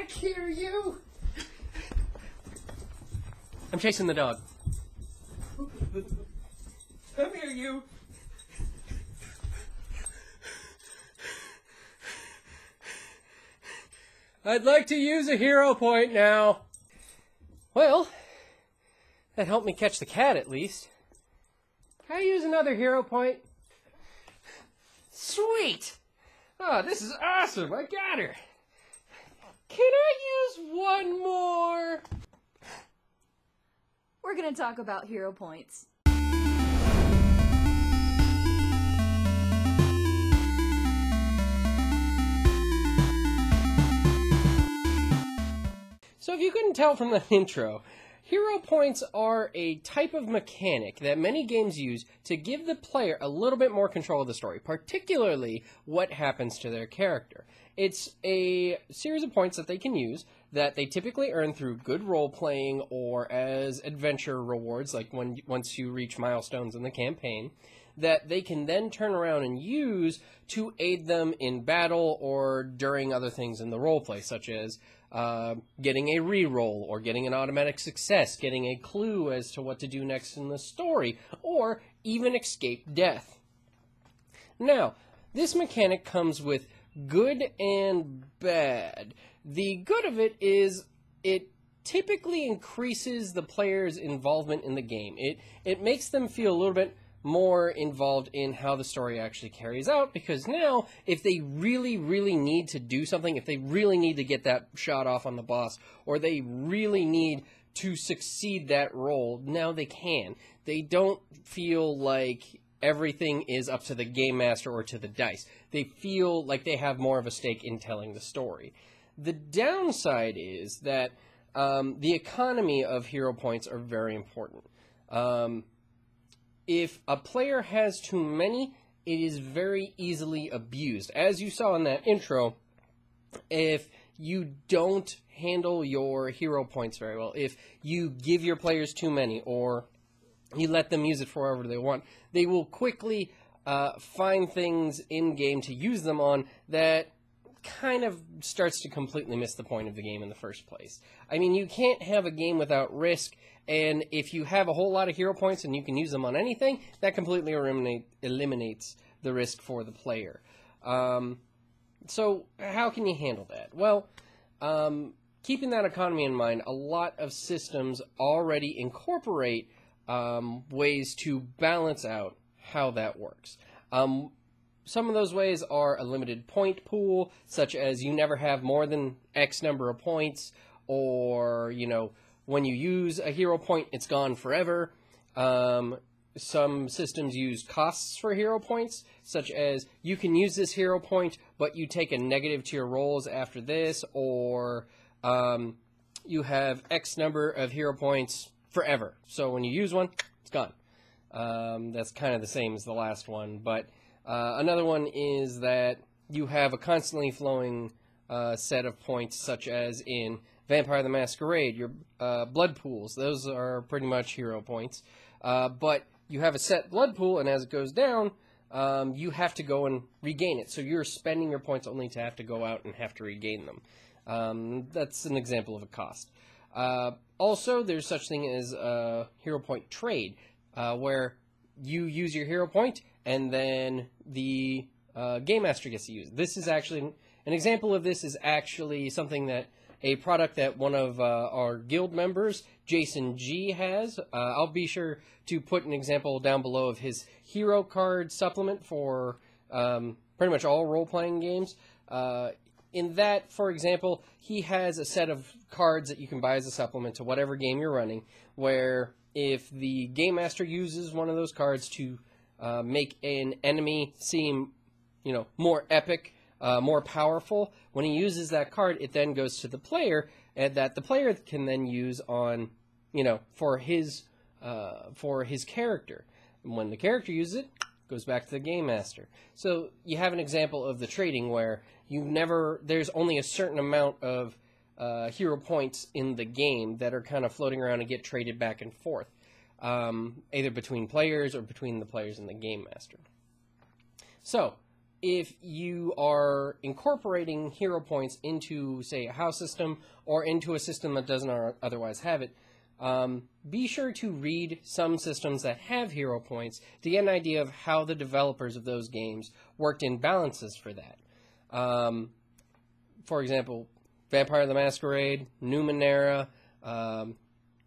back here, you! I'm chasing the dog. Come here, you! I'd like to use a hero point now. Well, that helped me catch the cat at least. Can I use another hero point? Sweet! Oh, this is awesome! I got her! Can I use one more? We're gonna talk about hero points. So if you couldn't tell from the intro, hero points are a type of mechanic that many games use to give the player a little bit more control of the story, particularly what happens to their character. It's a series of points that they can use that they typically earn through good role-playing or as adventure rewards, like once you reach milestones in the campaign, that they can then turn around and use to aid them in battle or during other things in the roleplay, such as getting a reroll, or getting an automatic success, getting a clue as to what to do next in the story, or even escape death. Now, this mechanic comes with good and bad. The good of it is it typically increases the player's involvement in the game. It makes them feel a little bit more involved in how the story actually carries out, because now if they really need to do something, if they really need to get that shot off on the boss, or they really need to succeed that role, now they can. They don't feel like everything is up to the game master or to the dice. They feel like they have more of a stake in telling the story. The downside is that the economy of hero points are very important. If a player has too many, it is very easily abused. As you saw in that intro, if you don't handle your hero points very well, if you give your players too many, or you let them use it for whatever they want, they will quickly find things in-game to use them on that kind of starts to completely miss the point of the game in the first place. I mean, you can't have a game without risk, and if you have a whole lot of hero points and you can use them on anything, that completely eliminates the risk for the player. So how can you handle that? Well, keeping that economy in mind, a lot of systems already incorporate ways to balance out how that works. Some of those ways are a limited point pool, such as you never have more than X number of points, or, you know, when you use a hero point, it's gone forever. Some systems use costs for hero points, such as you can use this hero point, but you take a negative to your rolls after this, or you have X number of hero points forever. So when you use one, it's gone. That's kind of the same as the last one, but another one is that you have a constantly flowing set of points, such as in Vampire the Masquerade, your blood pools. Those are pretty much hero points. But you have a set blood pool, and as it goes down, you have to go and regain it. So you're spending your points only to have to go out and have to regain them. That's an example of a cost. Also, there's such thing as a hero point trade, where you use your hero point, and then the Game Master gets to use it. This is actually, an example of this is actually something that a product that one of our guild members, Jason G, has. I'll be sure to put an example down below of his hero card supplement for pretty much all role-playing games. In that, for example, he has a set of cards that you can buy as a supplement to whatever game you're running, where if the Game Master uses one of those cards to make an enemy seem, you know, more epic, more powerful, when he uses that card, it then goes to the player, and that the player can then use on, you know, for his character. And when the character uses it, it goes back to the Game Master. So you have an example of the trading where there's only a certain amount of hero points in the game that are kind of floating around and get traded back and forth, either between players or between the players and the Game Master. So, if you are incorporating hero points into, say, a house system or into a system that doesn't otherwise have it, be sure to read some systems that have hero points to get an idea of how the developers of those games worked in balances for that. For example, Vampire the Masquerade, Numenera,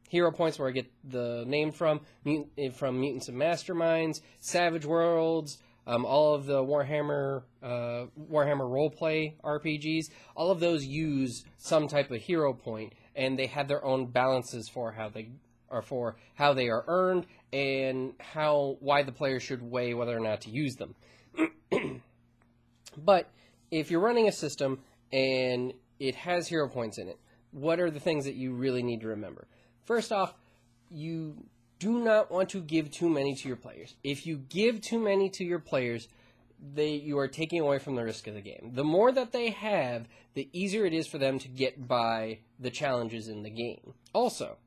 hero points where I get the name from Mutants and Masterminds, Savage Worlds, all of the Warhammer roleplay RPGs, all of those use some type of hero point, and they have their own balances for how they are earned and why the player should weigh whether or not to use them. But if you're running a system and it has hero points in it, what are the things that you really need to remember? First off, you do not want to give too many to your players. If you give too many to your players, you are taking away from the risk of the game. The more that they have, the easier it is for them to get by the challenges in the game. Also,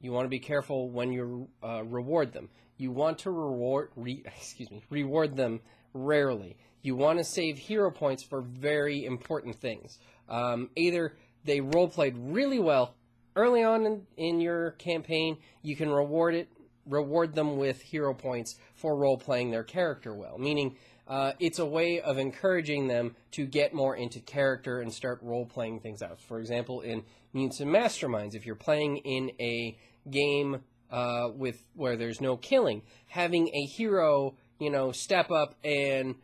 you want to be careful when you reward them. You want to reward them rarely. You want to save hero points for very important things. Either they roleplayed really well early on in your campaign, you can reward them with hero points for role-playing their character well, meaning it's a way of encouraging them to get more into character and start role-playing things out. For example, in Mutants and Masterminds, if you're playing in a game where there's no killing, having a hero, step up and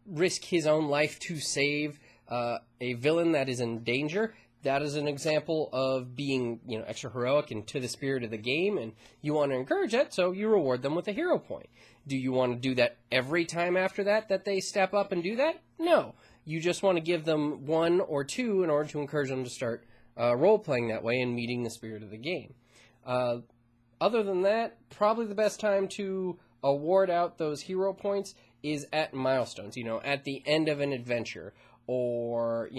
risk his own life to save a villain that is in danger, that is an example of being, extra heroic and to the spirit of the game, and you want to encourage that, so you reward them with a hero point. Do you want to do that every time after that they step up and do that? No. You just want to give them one or two in order to encourage them to start role-playing that way and meeting the spirit of the game. Other than that, probably the best time to award out those hero points is at milestones, at the end of an adventure, or,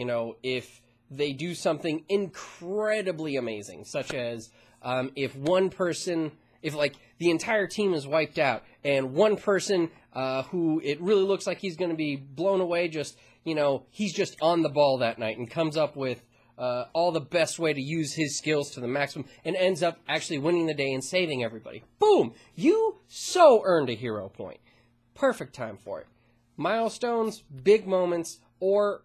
if they do something incredibly amazing, such as if the entire team is wiped out and one person who it really looks like he's going to be blown away, he's just on the ball that night and comes up with all the best way to use his skills to the maximum and ends up actually winning the day and saving everybody. Boom! You so earned a hero point. Perfect time for it. Milestones, big moments, or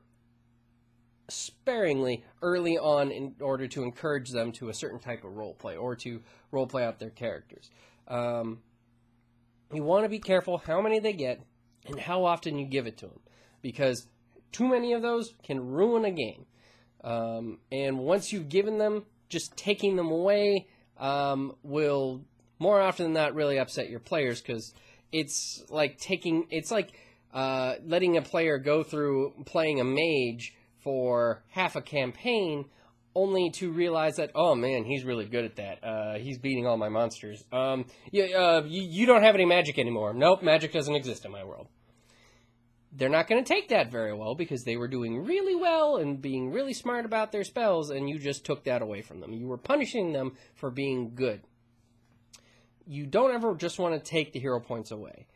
sparingly early on in order to encourage them to a certain type of role play or to role play out their characters. You want to be careful how many they get and how often you give it to them, because too many of those can ruin a game. And once you've given them, just taking them away will more often than not really upset your players, because it's like letting a player go through playing a mage for half a campaign, only to realize that, oh man, he's really good at that. He's beating all my monsters. You don't have any magic anymore. Nope, magic doesn't exist in my world. They're not going to take that very well, because they were doing really well and being really smart about their spells, and you just took that away from them. You were punishing them for being good. You don't ever just want to take the hero points away.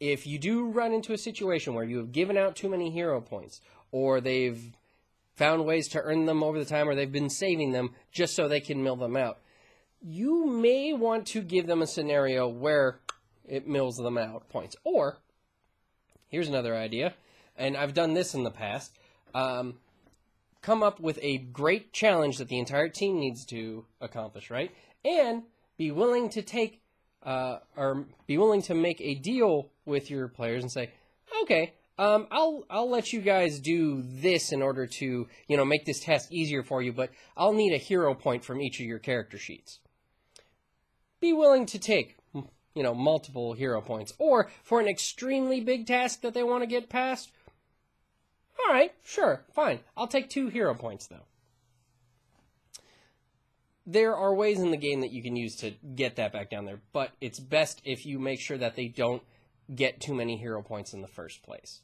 If you do run into a situation where you have given out too many hero points, or they've found ways to earn them over the time, or they've been saving them just so they can mill them out, you may want to give them a scenario where it mills them out points. Or, here's another idea, and I've done this in the past, come up with a great challenge that the entire team needs to accomplish, right? And be willing to make a deal with your players and say, okay, I'll let you guys do this in order to, make this task easier for you, but I'll need a hero point from each of your character sheets. Be willing to take, multiple hero points. Or for an extremely big task that they want to get past, all right, sure, fine. I'll take 2 hero points, though. There are ways in the game that you can use to get that back down there, but it's best if you make sure that they don't get too many hero points in the first place.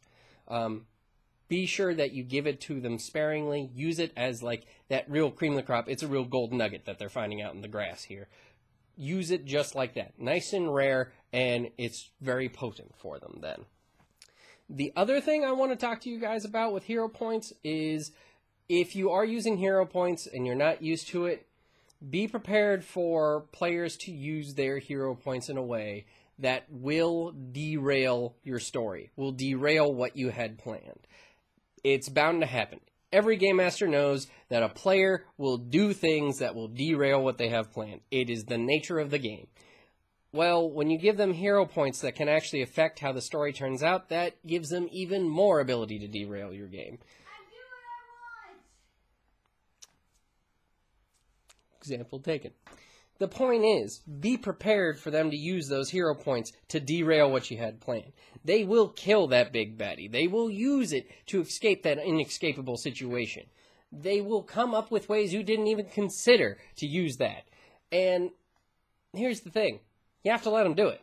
Be sure that you give it to them sparingly. Use it as like that real cream of the crop. It's a real gold nugget that they're finding out in the grass here. Use it just like that. Nice and rare, and it's very potent for them then. The other thing I want to talk to you guys about with hero points is if you are using hero points and you're not used to it, be prepared for players to use their hero points in a way that will derail your story, will derail what you had planned. It's bound to happen. Every Game Master knows that a player will do things that will derail what they have planned. It is the nature of the game. Well, when you give them hero points that can actually affect how the story turns out, that gives them even more ability to derail your game. Example taken. The point is, be prepared for them to use those hero points to derail what you had planned. They will kill that big baddie. They will use it to escape that inescapable situation. They will come up with ways you didn't even consider to use that. And here's the thing. You have to let them do it.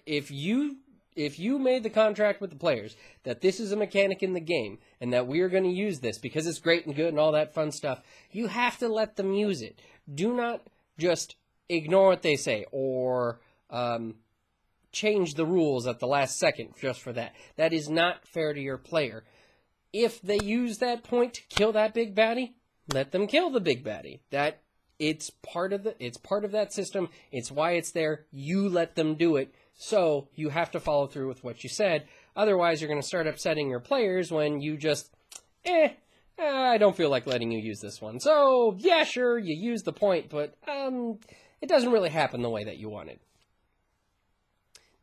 If you made the contract with the players that this is a mechanic in the game and that we are going to use this because it's great and good and all that fun stuff, you have to let them use it. Do not just ignore what they say or change the rules at the last second just for that. That is not fair to your player. If they use that point to kill that big baddie, let them kill the big baddie. It's part of that system. It's why it's there. You let them do it. So you have to follow through with what you said. Otherwise, you're going to start upsetting your players when you just, I don't feel like letting you use this one. So, yeah, sure, you use the point, but it doesn't really happen the way that you wanted.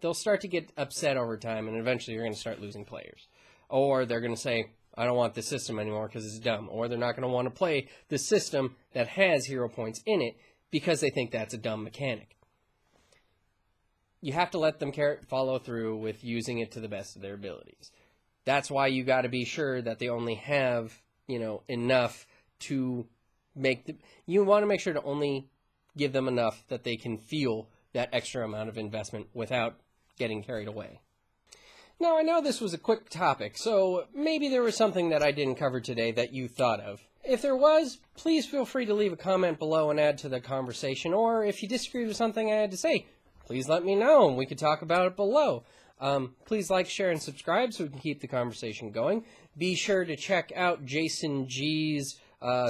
They'll start to get upset over time, and eventually you're going to start losing players. Or they're going to say, I don't want this system anymore because it's dumb. Or they're not going to want to play the system that has hero points in it because they think that's a dumb mechanic. You have to let them follow through with using it to the best of their abilities. That's why you got to be sure that they only have, enough to make you want to make sure to only give them enough that they can feel that extra amount of investment without getting carried away. Now, I know this was a quick topic, so maybe there was something that I didn't cover today that you thought of. If there was, please feel free to leave a comment below and add to the conversation, or if you disagree with something I had to say, please let me know and we could talk about it below. Please like, share, and subscribe so we can keep the conversation going. Be sure to check out Jason G's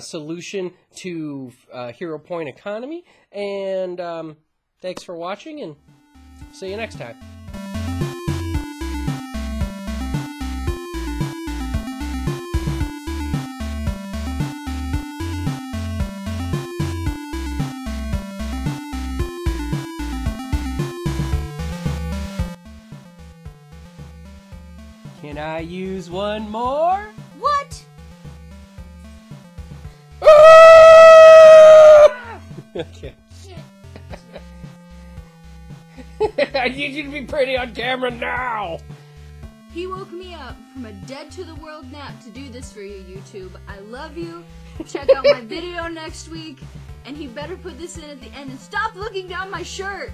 solution to Hero Point Economy, and thanks for watching, and see you next time. Can I use one more? What? Okay. I need you to be pretty on camera now! He woke me up from a dead-to-the-world nap to do this for you, YouTube. I love you. Check out my video next week. And he better put this in at the end and stop looking down my shirt!